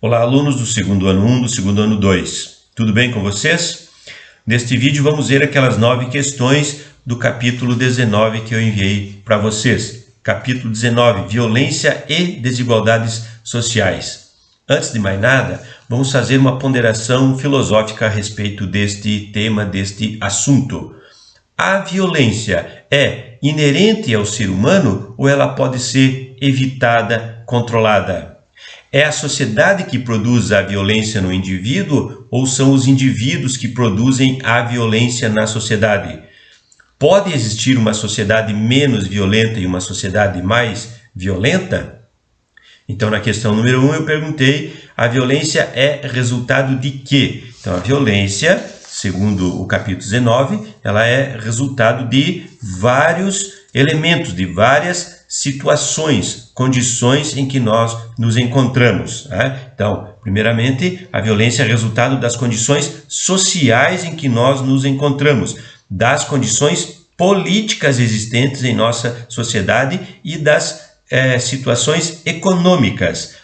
Olá, alunos do segundo ano 1, do segundo ano 2. Tudo bem com vocês? Neste vídeo vamos ver aquelas 9 questões do capítulo 19 que eu enviei para vocês. Capítulo 19, Violência e Desigualdades Sociais. Antes de mais nada, vamos fazer uma ponderação filosófica a respeito deste tema, deste assunto. A violência é inerente ao ser humano ou ela pode ser evitada, controlada? É a sociedade que produz a violência no indivíduo ou são os indivíduos que produzem a violência na sociedade? Pode existir uma sociedade menos violenta e uma sociedade mais violenta? Então, na questão número 1, eu perguntei, a violência é resultado de quê? Então, a violência, segundo o capítulo 19, ela é resultado de vários elementos, de várias situações, condições em que nós nos encontramos. Então, primeiramente, a violência é resultado das condições sociais em que nós nos encontramos, das condições políticas existentes em nossa sociedade e das situações econômicas.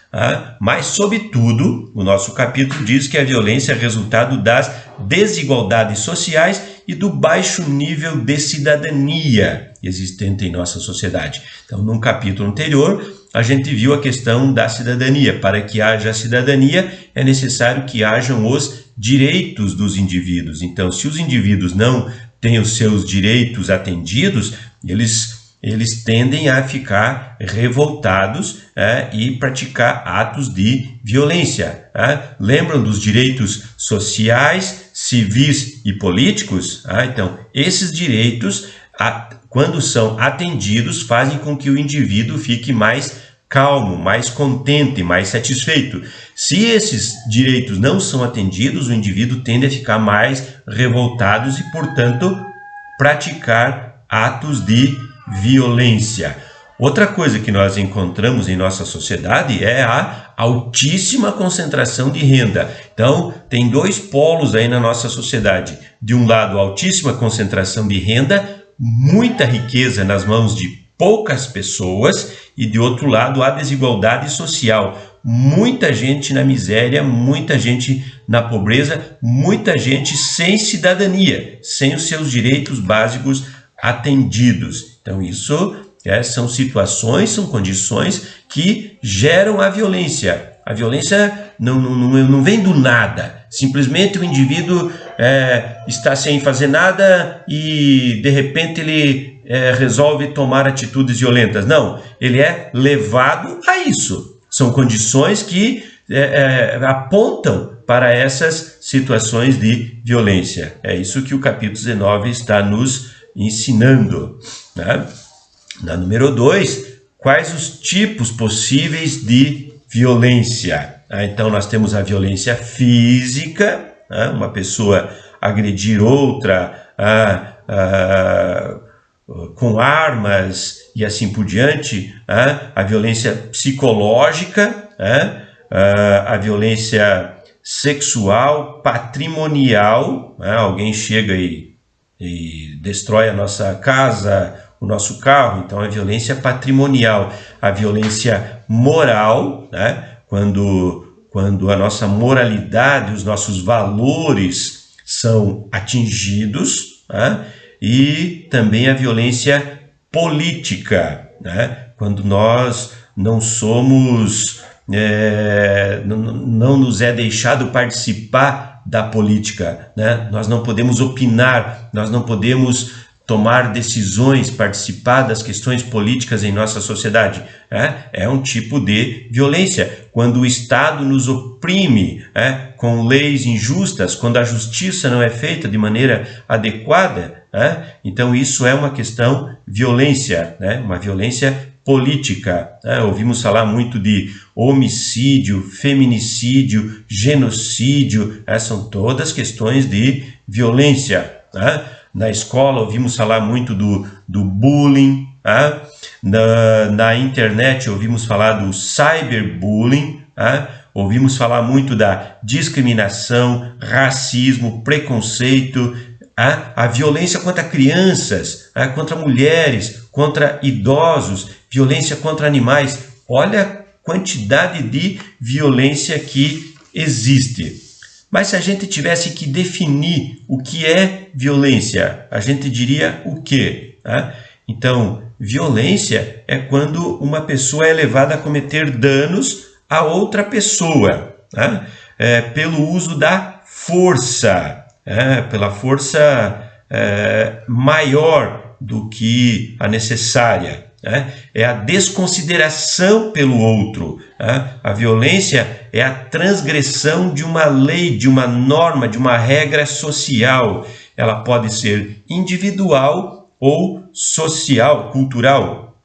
Mas, sobretudo, o nosso capítulo diz que a violência é resultado das desigualdades sociais e do baixo nível de cidadania existente em nossa sociedade. Então, num capítulo anterior, a gente viu a questão da cidadania. Para que haja cidadania, é necessário que hajam os direitos dos indivíduos. Então, se os indivíduos não têm os seus direitos atendidos, eles tendem a ficar revoltados e praticar atos de violência. Lembram dos direitos sociais, civis e políticos? Então, esses direitos, quando são atendidos, fazem com que o indivíduo fique mais calmo, mais contente, mais satisfeito. Se esses direitos não são atendidos, o indivíduo tende a ficar mais revoltado e, portanto, praticar atos de violência. Outra coisa que nós encontramos em nossa sociedade é a altíssima concentração de renda. Então, tem dois polos aí na nossa sociedade. De um lado, altíssima concentração de renda, muita riqueza nas mãos de poucas pessoas, e de outro lado, a desigualdade social. Muita gente na miséria, muita gente na pobreza, muita gente sem cidadania, sem os seus direitos básicos atendidos. Então, isso são situações, são condições que geram a violência. A violência não vem do nada. Simplesmente o indivíduo está sem fazer nada e, de repente, ele resolve tomar atitudes violentas. Não, ele é levado a isso. São condições que apontam para essas situações de violência. É isso que o capítulo 19 está nos ensinando. Na número 2, quais os tipos possíveis de violência? Então, nós temos a violência física, uma pessoa agredir outra com armas e assim por diante, a violência psicológica, a violência sexual, patrimonial, alguém chega e destrói a nossa casa, o nosso carro, então a violência patrimonial, a violência moral, quando a nossa moralidade, os nossos valores são atingidos, e também a violência política, quando nós não somos, não nos é deixado participar da política, nós não podemos opinar, nós não podemos tomar decisões, participar das questões políticas em nossa sociedade. É um tipo de violência. Quando o Estado nos oprime com leis injustas, quando a justiça não é feita de maneira adequada, então isso é uma questão violência, uma violência política. Ouvimos falar muito de homicídio, feminicídio, genocídio, são todas questões de violência. Na escola ouvimos falar muito do bullying, na internet ouvimos falar do cyberbullying, ouvimos falar muito da discriminação, racismo, preconceito, a violência contra crianças, contra mulheres, contra idosos, violência contra animais. Olha quantidade de violência que existe. Mas se a gente tivesse que definir o que é violência, a gente diria o quê? Então, violência é quando uma pessoa é levada a cometer danos a outra pessoa, pelo uso da força, pela força maior do que a necessária. É a desconsideração pelo outro. A violência é a transgressão de uma lei, de uma norma, de uma regra social. Ela pode ser individual ou social, cultural,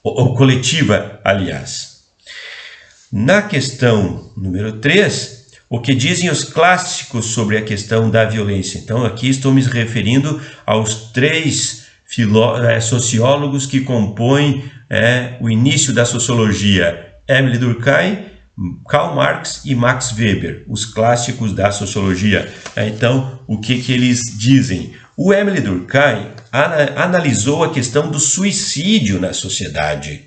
ou coletiva, aliás. Na questão número 3, o que dizem os clássicos sobre a questão da violência? Então, aqui estou me referindo aos 3 sociólogos que compõem o início da sociologia: Émile Durkheim, Karl Marx e Max Weber, os clássicos da sociologia. Então, o que eles dizem? O Émile Durkheim analisou a questão do suicídio na sociedade.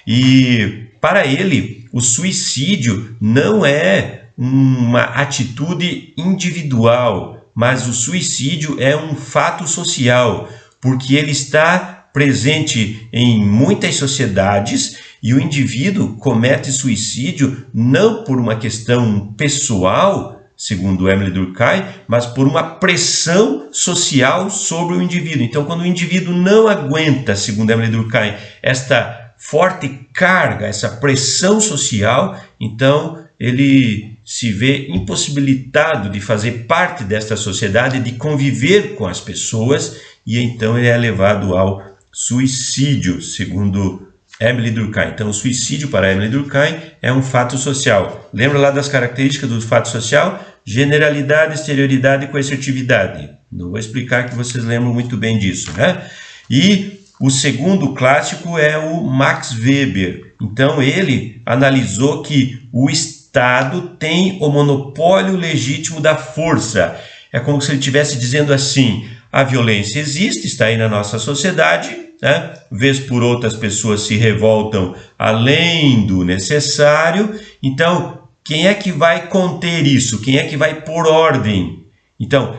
E, para ele, o suicídio não é uma atitude individual, mas o suicídio é um fato social, porque ele está presente em muitas sociedades e o indivíduo comete suicídio não por uma questão pessoal, segundo Émile Durkheim, mas por uma pressão social sobre o indivíduo. Então, quando o indivíduo não aguenta, segundo Émile Durkheim, esta forte carga, essa pressão social, então ele se vê impossibilitado de fazer parte desta sociedade, de conviver com as pessoas, e então ele é levado ao suicídio, segundo Émile Durkheim. Então, o suicídio para Émile Durkheim é um fato social. Lembra lá das características do fato social? Generalidade, exterioridade e coercitividade. Não vou explicar, que vocês lembram muito bem disso, E o segundo clássico é o Max Weber. Então, ele analisou que o Estado tem o monopólio legítimo da força. É como se ele estivesse dizendo assim: a violência existe, está aí na nossa sociedade, vez por outra as pessoas se revoltam além do necessário. Então, quem é que vai conter isso? Quem é que vai pôr ordem? Então,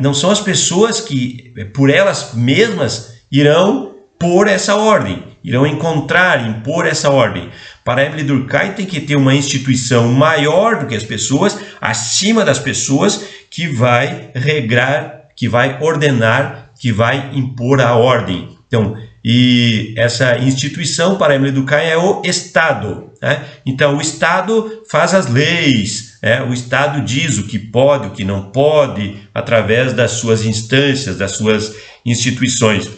não são as pessoas que, por elas mesmas, irão pôr essa ordem, irão impor essa ordem. Para Émile Durkheim, tem que ter uma instituição maior do que as pessoas, acima das pessoas, que vai regrar, que vai ordenar, que vai impor a ordem. Então, e essa instituição para Émile Durkheim é o Estado. Então, o Estado faz as leis, o Estado diz o que pode, o que não pode, através das suas instâncias, das suas instituições.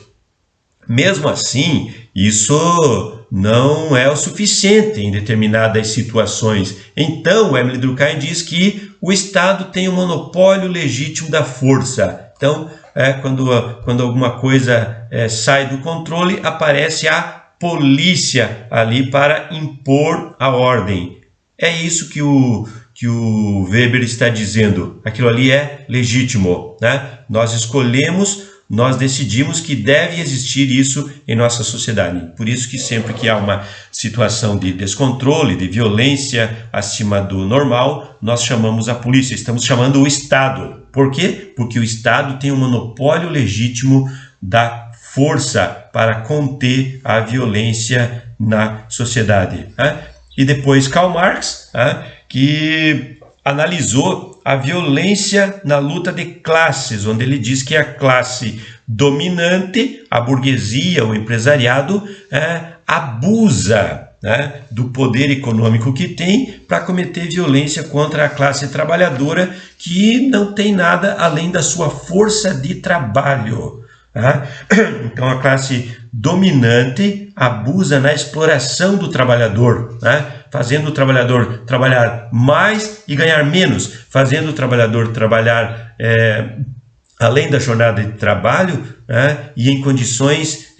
Mesmo assim, isso não é o suficiente em determinadas situações. Então, Émile Durkheim diz que o Estado tem o monopólio legítimo da força. Então, quando alguma coisa sai do controle, aparece a polícia ali para impor a ordem. É isso que o Weber está dizendo. Aquilo ali é legítimo. Nós escolhemos, nós decidimos que deve existir isso em nossa sociedade. Por isso que sempre que há uma situação de descontrole, de violência acima do normal, nós chamamos a polícia, estamos chamando o Estado. Por quê? Porque o Estado tem um monopólio legítimo da força para conter a violência na sociedade. E depois Karl Marx, que analisou a violência na luta de classes, onde ele diz que a classe dominante, a burguesia, o empresariado, abusa do poder econômico que tem para cometer violência contra a classe trabalhadora, que não tem nada além da sua força de trabalho. Então, a classe dominante abusa na exploração do trabalhador, fazendo o trabalhador trabalhar mais e ganhar menos, fazendo o trabalhador trabalhar além da jornada de trabalho, e em condições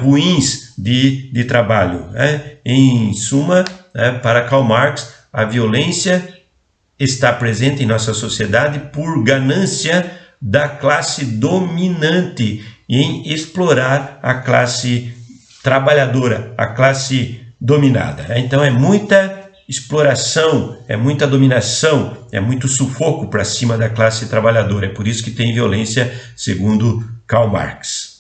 ruins de trabalho. Em suma, para Karl Marx, a violência está presente em nossa sociedade por ganância da classe dominante em explorar a classe trabalhadora, a classe dominada. Então é muita exploração, é muita dominação, é muito sufoco para cima da classe trabalhadora. É por isso que tem violência, segundo Karl Marx.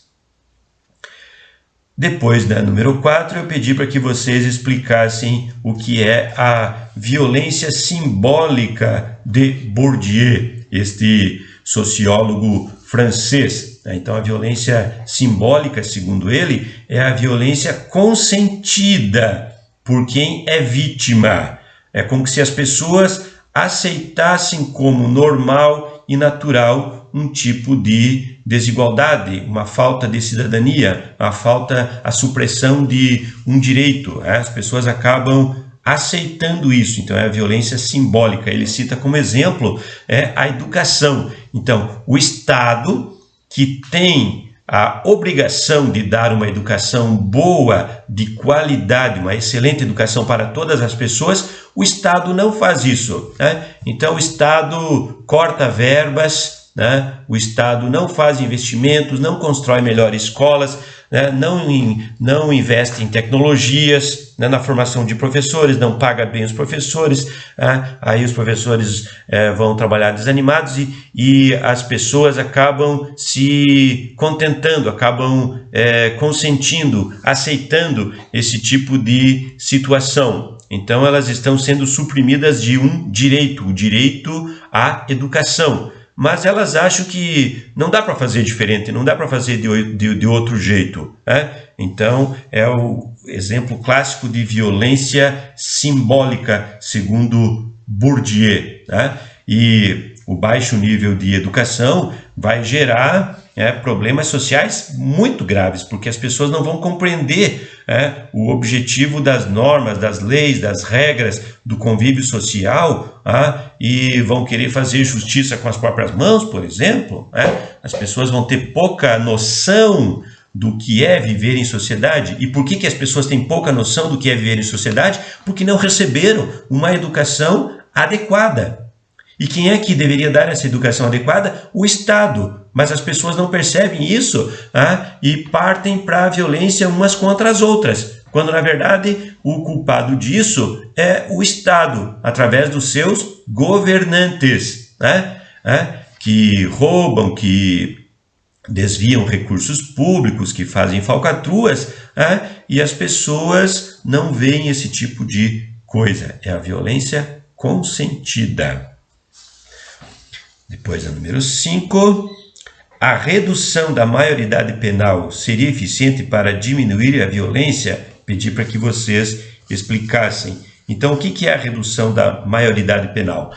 Depois, da número 4, eu pedi para que vocês explicassem o que é a violência simbólica de Bourdieu, este sociólogo francês. Então, a violência simbólica, segundo ele, é a violência consentida por quem é vítima. É como se as pessoas aceitassem como normal e natural um tipo de desigualdade, uma falta de cidadania, a supressão de um direito. As pessoas acabam aceitando isso. Então é a violência simbólica. Ele cita como exemplo a educação. Então, o Estado, que tem a obrigação de dar uma educação boa, de qualidade, uma excelente educação para todas as pessoas, o Estado não faz isso. Então o Estado corta verbas, o Estado não faz investimentos, não constrói melhores escolas, não investe em tecnologias, na formação de professores, não paga bem os professores, aí os professores vão trabalhar desanimados e as pessoas acabam se contentando, acabam consentindo, aceitando esse tipo de situação. Então elas estão sendo suprimidas de um direito, o direito à educação. Mas elas acham que não dá para fazer diferente, não dá para fazer de outro jeito. Então, é o exemplo clássico de violência simbólica, segundo Bourdieu. E o baixo nível de educação vai gerar problemas sociais muito graves, porque as pessoas não vão compreender o objetivo das normas, das leis, das regras, do convívio social, e vão querer fazer justiça com as próprias mãos, por exemplo. As pessoas vão ter pouca noção do que é viver em sociedade. E por que as pessoas têm pouca noção do que é viver em sociedade? Porque não receberam uma educação adequada. E quem é que deveria dar essa educação adequada? O Estado. Mas as pessoas não percebem isso e partem para a violência umas contra as outras, quando na verdade o culpado disso é o Estado, através dos seus governantes, que roubam, que desviam recursos públicos, que fazem falcatruas, e as pessoas não veem esse tipo de coisa. É a violência consentida. Depois, a número 5, a redução da maioridade penal seria eficiente para diminuir a violência? Pedi para que vocês explicassem. Então, o que é a redução da maioridade penal?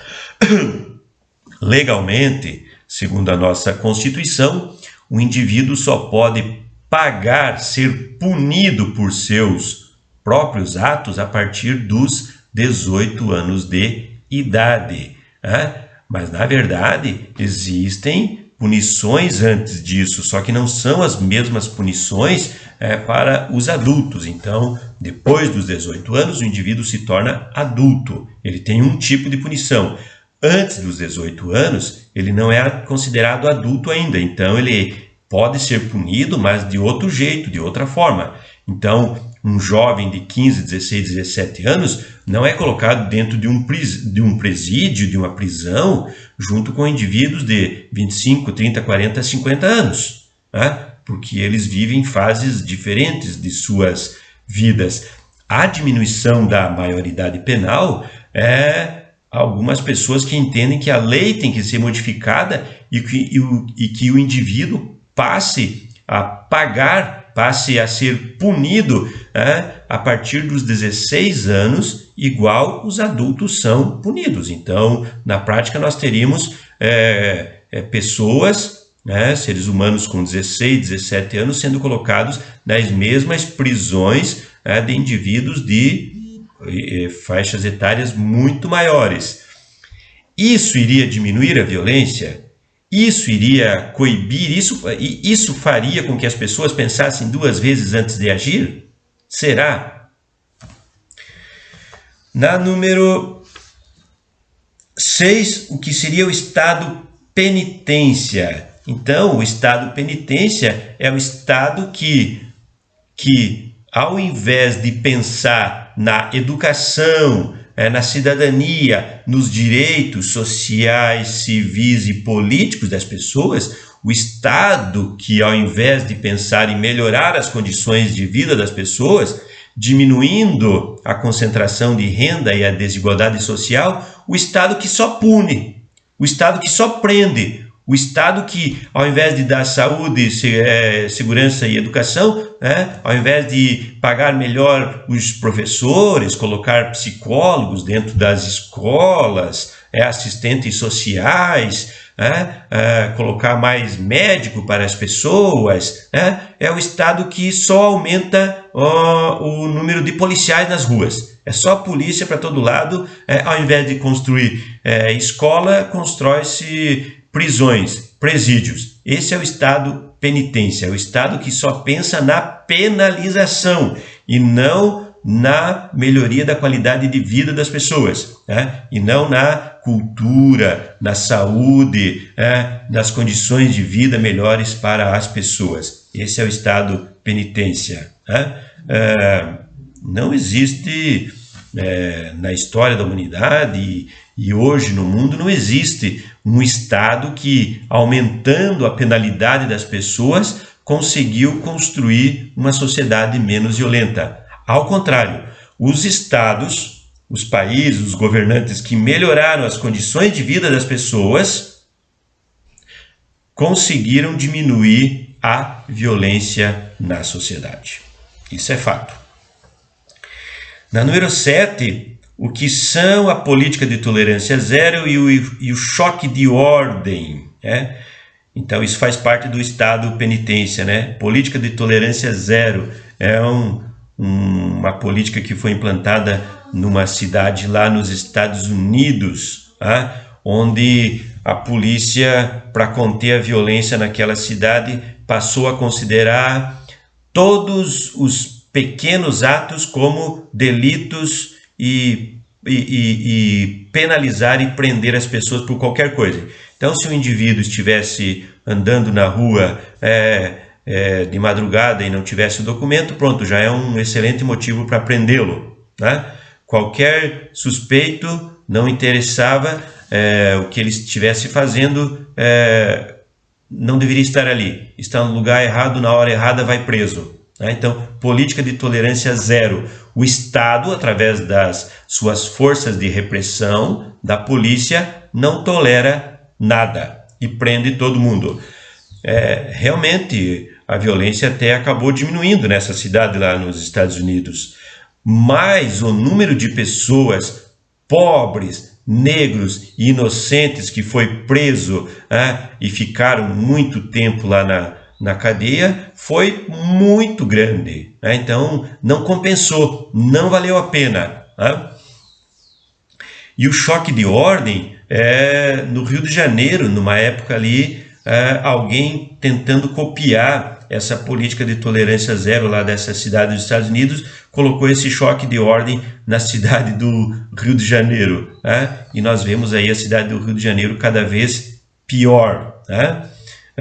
Legalmente, segundo a nossa Constituição, o indivíduo só pode pagar, ser punido por seus próprios atos a partir dos 18 anos de idade. Mas, na verdade, existem punições antes disso, só que não são as mesmas punições para os adultos. Então, depois dos 18 anos, o indivíduo se torna adulto. Ele tem um tipo de punição. Antes dos 18 anos, ele não é considerado adulto ainda. Então, ele pode ser punido, mas de outro jeito, de outra forma. Então, um jovem de 15, 16, 17 anos não é colocado dentro de um presídio, de uma prisão, junto com indivíduos de 25, 30, 40, 50 anos, porque eles vivem fases diferentes de suas vidas. A diminuição da maioridade penal algumas pessoas que entendem que a lei tem que ser modificada e que o indivíduo passe a pagar, passe a ser punido a partir dos 16 anos, igual os adultos são punidos. Então, na prática, nós teríamos pessoas, seres humanos com 16, 17 anos, sendo colocados nas mesmas prisões de indivíduos de faixas etárias muito maiores. Isso iria diminuir a violência? Isso iria coibir? Isso faria com que as pessoas pensassem duas vezes antes de agir? Será? Na número 6, o que seria o estado penitência? Então, o estado penitência é o estado que ao invés de pensar na educação, na cidadania, nos direitos sociais, civis e políticos das pessoas, o Estado, que ao invés de pensar em melhorar as condições de vida das pessoas, diminuindo a concentração de renda e a desigualdade social, o Estado que só pune, o Estado que só prende, o Estado que, ao invés de dar saúde, segurança e educação, ao invés de pagar melhor os professores, colocar psicólogos dentro das escolas, assistentes sociais, colocar mais médico para as pessoas, é o Estado que só aumenta o número de policiais nas ruas. É só polícia para todo lado, ao invés de construir escola, constrói-se prisões, presídios. Esse é o Estado penitência, é o Estado que só pensa na penalização e não na melhoria da qualidade de vida das pessoas, e não na cultura, na saúde, nas condições de vida melhores para as pessoas. Esse é o Estado penitência. Não existe na história da humanidade e hoje no mundo não existe um Estado que, aumentando a penalidade das pessoas, conseguiu construir uma sociedade menos violenta. Ao contrário, os estados, os países, os governantes que melhoraram as condições de vida das pessoas conseguiram diminuir a violência na sociedade. Isso é fato. Na número 7, o que são a política de tolerância zero e o choque de ordem. Então, isso faz parte do Estado penitência. Política de tolerância zero é uma política que foi implantada numa cidade lá nos Estados Unidos, onde a polícia, para conter a violência naquela cidade, passou a considerar todos os pequenos atos como delitos e penalizar e prender as pessoas por qualquer coisa. Então, se o indivíduo estivesse andando na rua de madrugada e não tivesse o documento, pronto, já é um excelente motivo para prendê-lo. Qualquer suspeito, não interessava o que ele estivesse fazendo, não deveria estar ali. Está no lugar errado, na hora errada, vai preso. Então, política de tolerância zero. O Estado, através das suas forças de repressão, da polícia, não tolera nada e prende todo mundo. Realmente, a violência até acabou diminuindo nessa cidade lá nos Estados Unidos. Mas o número de pessoas pobres, negros e inocentes que foi preso e ficaram muito tempo lá na cadeia foi muito grande. Então, não compensou, não valeu a pena. E o choque de ordem no Rio de Janeiro, numa época ali, alguém tentando copiar essa política de tolerância zero lá dessa cidade dos Estados Unidos, colocou esse choque de ordem na cidade do Rio de Janeiro. E nós vemos aí a cidade do Rio de Janeiro cada vez pior.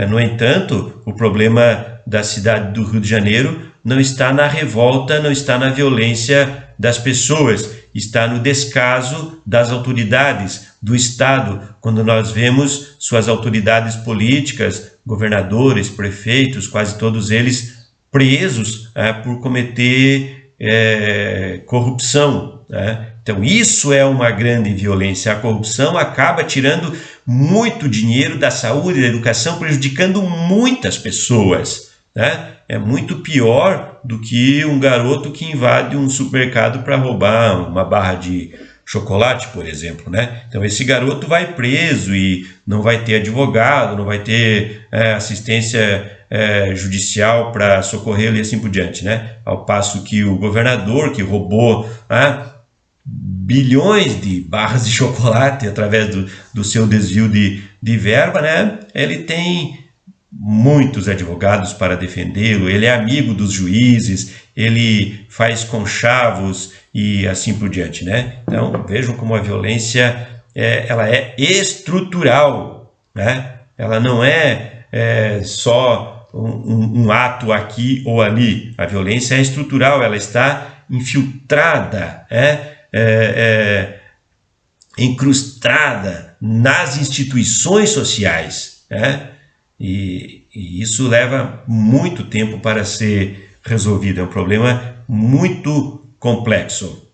No entanto, o problema da cidade do Rio de Janeiro não está na revolta, não está na violência das pessoas, está no descaso das autoridades do Estado, quando nós vemos suas autoridades políticas, governadores, prefeitos, quase todos eles presos por cometer corrupção. Então, isso é uma grande violência. A corrupção acaba tirando muito dinheiro da saúde e da educação, prejudicando muitas pessoas. É muito pior do que um garoto que invade um supermercado para roubar uma barra de chocolate, por exemplo. Então, esse garoto vai preso e não vai ter advogado, não vai ter assistência judicial para socorrê-lo e assim por diante. Ao passo que o governador que roubou bilhões de barras de chocolate através do seu desvio de verba, ele tem muitos advogados para defendê-lo, ele é amigo dos juízes, ele faz conchavos e assim por diante. Então, vejam como a violência ela é estrutural, ela não é só um ato aqui ou ali. A violência é estrutural, ela está infiltrada, incrustada nas instituições sociais, e isso leva muito tempo para ser resolvido. É um problema muito complexo,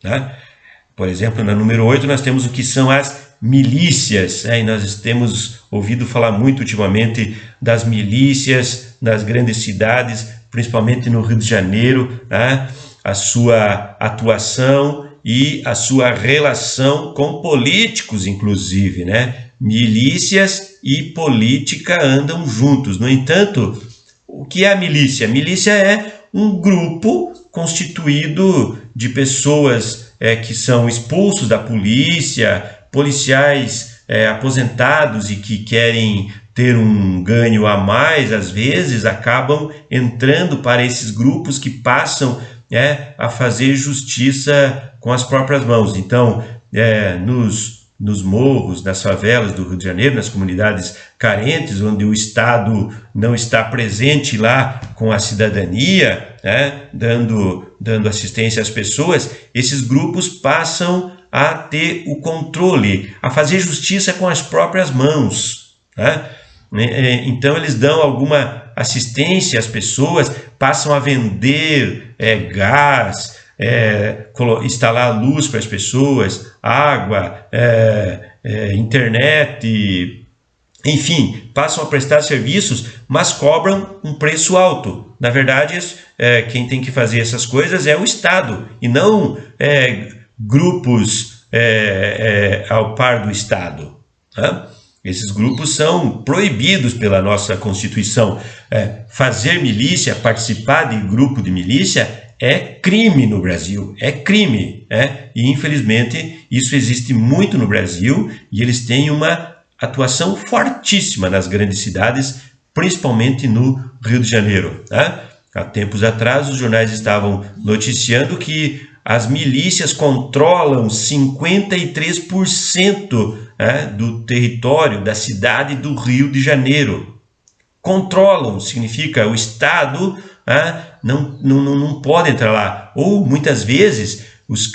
Por exemplo, na número 8 nós temos o que são as milícias, e nós temos ouvido falar muito ultimamente das milícias nas grandes cidades, principalmente no Rio de Janeiro, a sua atuação e a sua relação com políticos, inclusive, Milícias e política andam juntos. No entanto, o que é a milícia? A milícia é um grupo constituído de pessoas que são expulsos da polícia, policiais aposentados e que querem ter um ganho a mais, às vezes, acabam entrando para esses grupos que passam a fazer justiça com as próprias mãos. Então, nos morros, nas favelas do Rio de Janeiro, nas comunidades carentes, onde o Estado não está presente lá com a cidadania, dando assistência às pessoas, esses grupos passam a ter o controle, a fazer justiça com as próprias mãos. Então eles dão alguma assistência às pessoas, passam a vender gás, instalar luz para as pessoas, água, internet, enfim, passam a prestar serviços, mas cobram um preço alto. Na verdade, quem tem que fazer essas coisas é o Estado, e não grupos ao par do Estado. Esses grupos são proibidos pela nossa Constituição. Fazer milícia, participar de grupo de milícia é crime no Brasil, é crime. E infelizmente isso existe muito no Brasil, e eles têm uma atuação fortíssima nas grandes cidades, principalmente no Rio de Janeiro. Há tempos atrás os jornais estavam noticiando que as milícias controlam 53% do território da cidade do Rio de Janeiro. Controlam, significa o Estado não pode entrar lá. Ou muitas vezes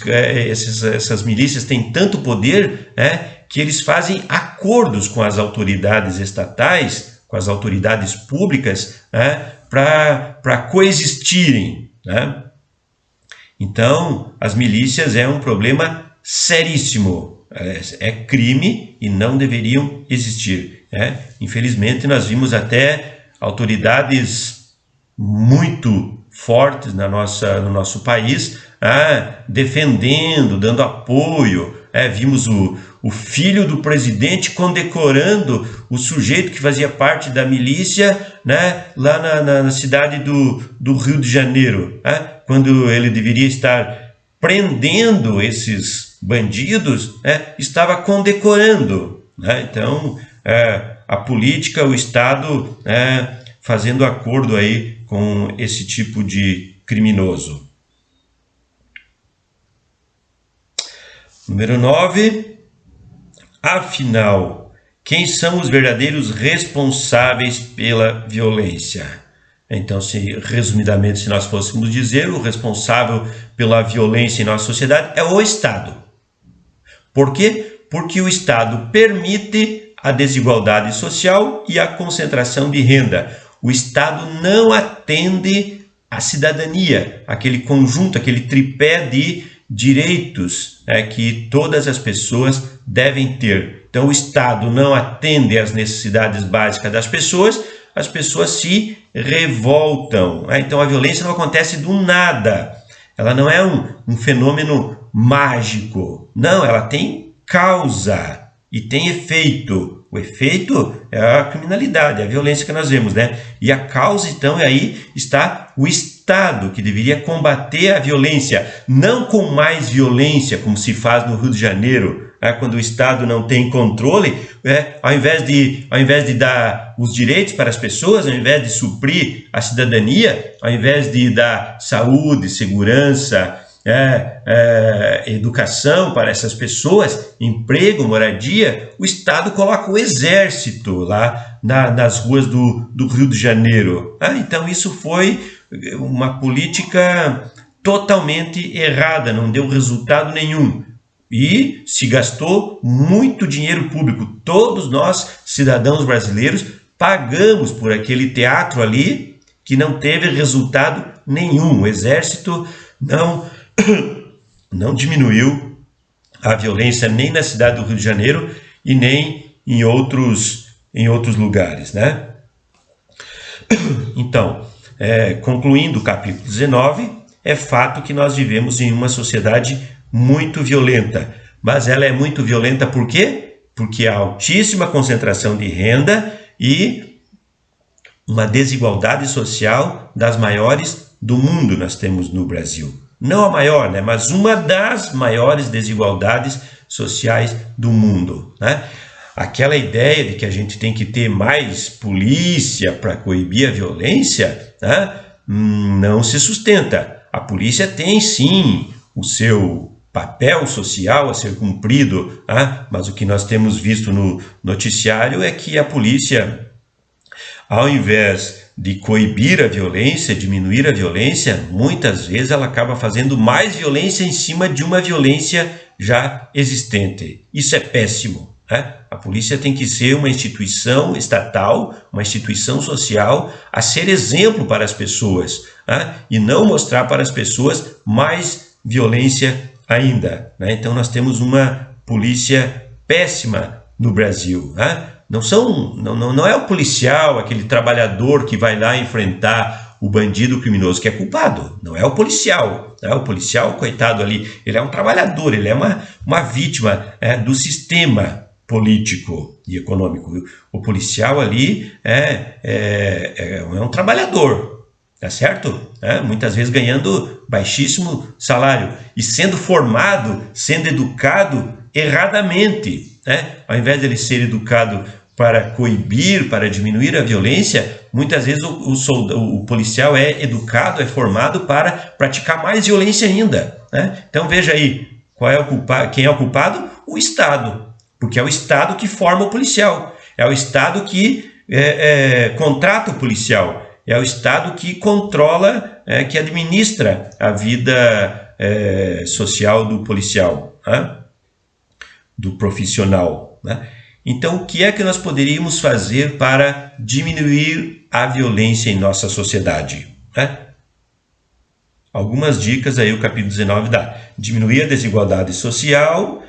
essas milícias têm tanto poder que eles fazem acordos com as autoridades estatais, com as autoridades públicas, para coexistirem. Então, as milícias é um problema seríssimo, é crime e não deveriam existir. Infelizmente, nós vimos até autoridades muito fortes no nosso país defendendo, dando apoio. Vimos o filho do presidente condecorando o sujeito que fazia parte da milícia, lá na cidade do Rio de Janeiro, quando ele deveria estar prendendo esses bandidos, estava condecorando. Então, a política, o Estado fazendo acordo aí com esse tipo de criminoso. Número 9. Afinal, quem são os verdadeiros responsáveis pela violência? Então, resumidamente, se nós fôssemos dizer, o responsável pela violência em nossa sociedade é o Estado. Por quê? Porque o Estado permite a desigualdade social e a concentração de renda. O Estado não atende à cidadania, aquele conjunto, aquele tripé de direitos que todas as pessoas devem ter. Então, o Estado não atende às necessidades básicas das pessoas, as pessoas se revoltam. Então, a violência não acontece do nada. Ela não é um fenômeno mágico. Não, ela tem causa e tem efeito. O efeito é a criminalidade, é a violência que nós vemos, E a causa, então, aí está o Estado, que deveria combater a violência, não com mais violência, como se faz no Rio de Janeiro, quando o Estado não tem controle, ao invés de dar os direitos para as pessoas, ao invés de suprir a cidadania, ao invés de dar saúde, segurança, educação para essas pessoas, emprego, moradia, o Estado coloca o exército lá nas ruas do Rio de Janeiro. Então isso foi uma política totalmente errada, não deu resultado nenhum. E se gastou muito dinheiro público. Todos nós, cidadãos brasileiros, pagamos por aquele teatro ali que não teve resultado nenhum. O Exército não diminuiu a violência nem na cidade do Rio de Janeiro e nem em outros lugares, né? Então, concluindo o capítulo 19, é fato que nós vivemos em uma sociedade muito violenta. Mas ela é muito violenta por quê? Porque há altíssima concentração de renda e uma desigualdade social das maiores do mundo nós temos no Brasil. Não a maior, né? Mas uma das maiores desigualdades sociais do mundo, né? Aquela ideia de que a gente tem que ter mais polícia para coibir a violência, né? Não se sustenta. A polícia tem sim o seu papel social a ser cumprido, mas o que nós temos visto no noticiário é que a polícia, ao invés de coibir a violência, diminuir a violência, muitas vezes ela acaba fazendo mais violência em cima de uma violência já existente. Isso é péssimo. A polícia tem que ser uma instituição estatal, uma instituição social a ser exemplo para as pessoas, e não mostrar para as pessoas mais violência ainda. Então nós temos uma polícia péssima no Brasil. Não é o policial, aquele trabalhador que vai lá enfrentar o bandido criminoso que é culpado. Não é o policial. O policial, coitado ali, ele é um trabalhador, ele é uma vítima do sistema político e econômico. O policial ali é um trabalhador, tá certo? Muitas vezes ganhando baixíssimo salário e sendo formado, sendo educado erradamente. Ao invés de ele ser educado para coibir, para diminuir a violência, muitas vezes o policial é educado, é formado para praticar mais violência ainda. Então veja aí, quem é o culpado? O Estado. Porque é o Estado que forma o policial, é o Estado que contrata o policial, é o Estado que controla, que administra a vida social do policial, do profissional. Então, o que é que nós poderíamos fazer para diminuir a violência em nossa sociedade? Algumas dicas aí o capítulo 19 dá. Diminuir a desigualdade social,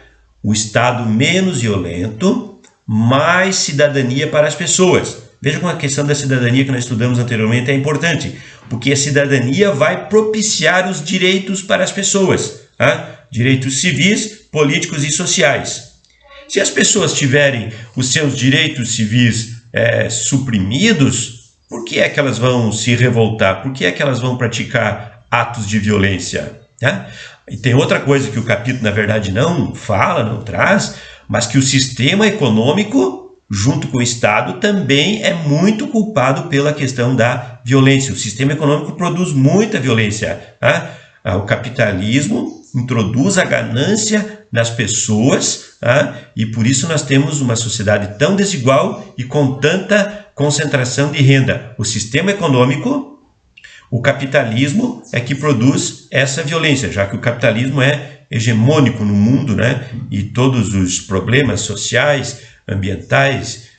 o Estado menos violento, mais cidadania para as pessoas. Veja como a questão da cidadania que nós estudamos anteriormente é importante, porque a cidadania vai propiciar os direitos para as pessoas, direitos civis, políticos e sociais. Se as pessoas tiverem os seus direitos civis suprimidos, por que é que elas vão se revoltar? Por que é que elas vão praticar atos de violência? E tem outra coisa que o capítulo, na verdade, não fala, não traz, mas que o sistema econômico, junto com o Estado, também é muito culpado pela questão da violência. O sistema econômico produz muita violência. O capitalismo introduz a ganância nas pessoas, e por isso nós temos uma sociedade tão desigual e com tanta concentração de renda. O sistema econômico, o capitalismo é que produz essa violência, já que o capitalismo é hegemônico no mundo, e todos os problemas sociais, ambientais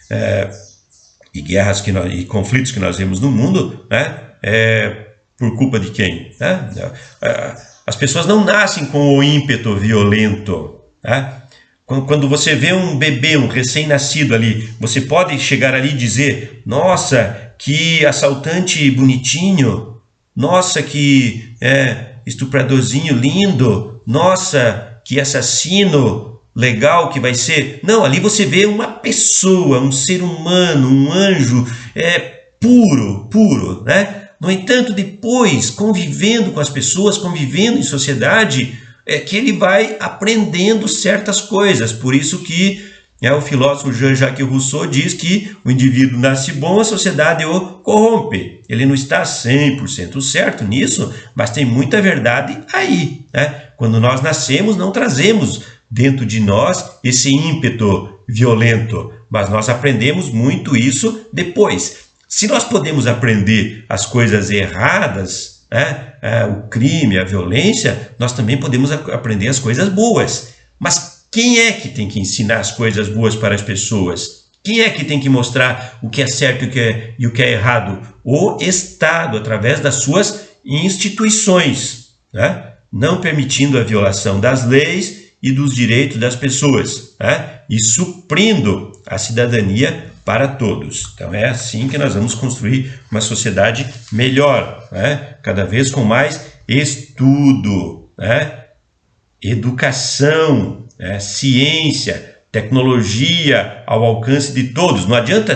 e guerras e conflitos que nós vemos no mundo, por culpa de quem? As pessoas não nascem com o ímpeto violento. Quando você vê um bebê, um recém-nascido ali, você pode chegar ali e dizer: nossa, que assaltante bonitinho, nossa, que estupradorzinho lindo, nossa, que assassino legal que vai ser. Não, ali você vê uma pessoa, um ser humano, um anjo puro, No entanto, depois, convivendo com as pessoas, convivendo em sociedade, que ele vai aprendendo certas coisas. Por isso que o filósofo Jean-Jacques Rousseau diz que o indivíduo nasce bom, a sociedade o corrompe. Ele não está 100% certo nisso, mas tem muita verdade aí. Quando nós nascemos, não trazemos dentro de nós esse ímpeto violento, mas nós aprendemos muito isso depois. Se nós podemos aprender as coisas erradas, o crime, a violência, nós também podemos aprender as coisas boas. Mas quem é que tem que ensinar as coisas boas para as pessoas? Quem é que tem que mostrar o que é certo e o que é errado? O Estado, através das suas instituições, não permitindo a violação das leis e dos direitos das pessoas, e suprindo a cidadania para todos. Então é assim que nós vamos construir uma sociedade melhor, cada vez com mais estudo, educação, ciência, tecnologia ao alcance de todos. Não adianta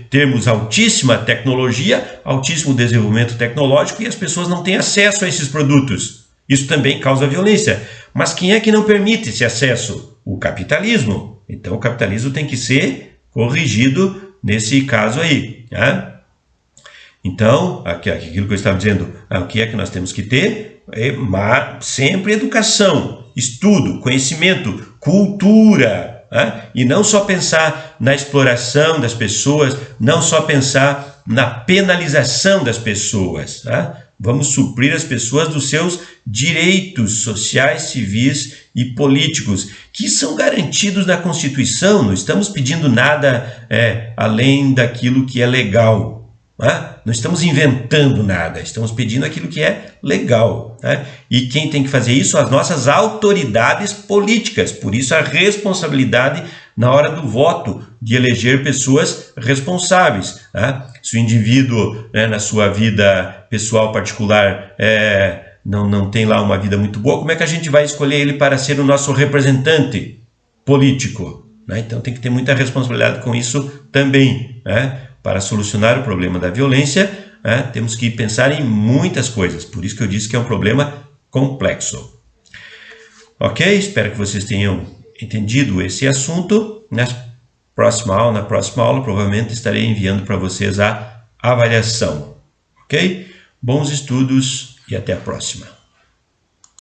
termos altíssima tecnologia, altíssimo desenvolvimento tecnológico e as pessoas não têm acesso a esses produtos. Isso também causa violência. Mas quem é que não permite esse acesso? O capitalismo. Então o capitalismo tem que ser corrigido nesse caso aí. Então, aquilo que eu estava dizendo, o que é que nós temos que ter? Sempre educação, estudo, conhecimento, cultura. E não só pensar na exploração das pessoas, não só pensar na penalização das pessoas. Vamos suprir as pessoas dos seus direitos sociais, civis e políticos, que são garantidos na Constituição. Não estamos pedindo nada além daquilo que é legal. Não estamos inventando nada, estamos pedindo aquilo que é legal. E quem tem que fazer isso? As nossas autoridades políticas. Por isso a responsabilidade na hora do voto, de eleger pessoas responsáveis. Se o indivíduo, na sua vida pessoal particular, não tem lá uma vida muito boa, como é que a gente vai escolher ele para ser o nosso representante político? Então tem que ter muita responsabilidade com isso também. Para solucionar o problema da violência, temos que pensar em muitas coisas. Por isso que eu disse que é um problema complexo. Ok? Espero que vocês tenham entendido esse assunto. Na próxima aula, provavelmente estarei enviando para vocês a avaliação. Ok? Bons estudos e até a próxima.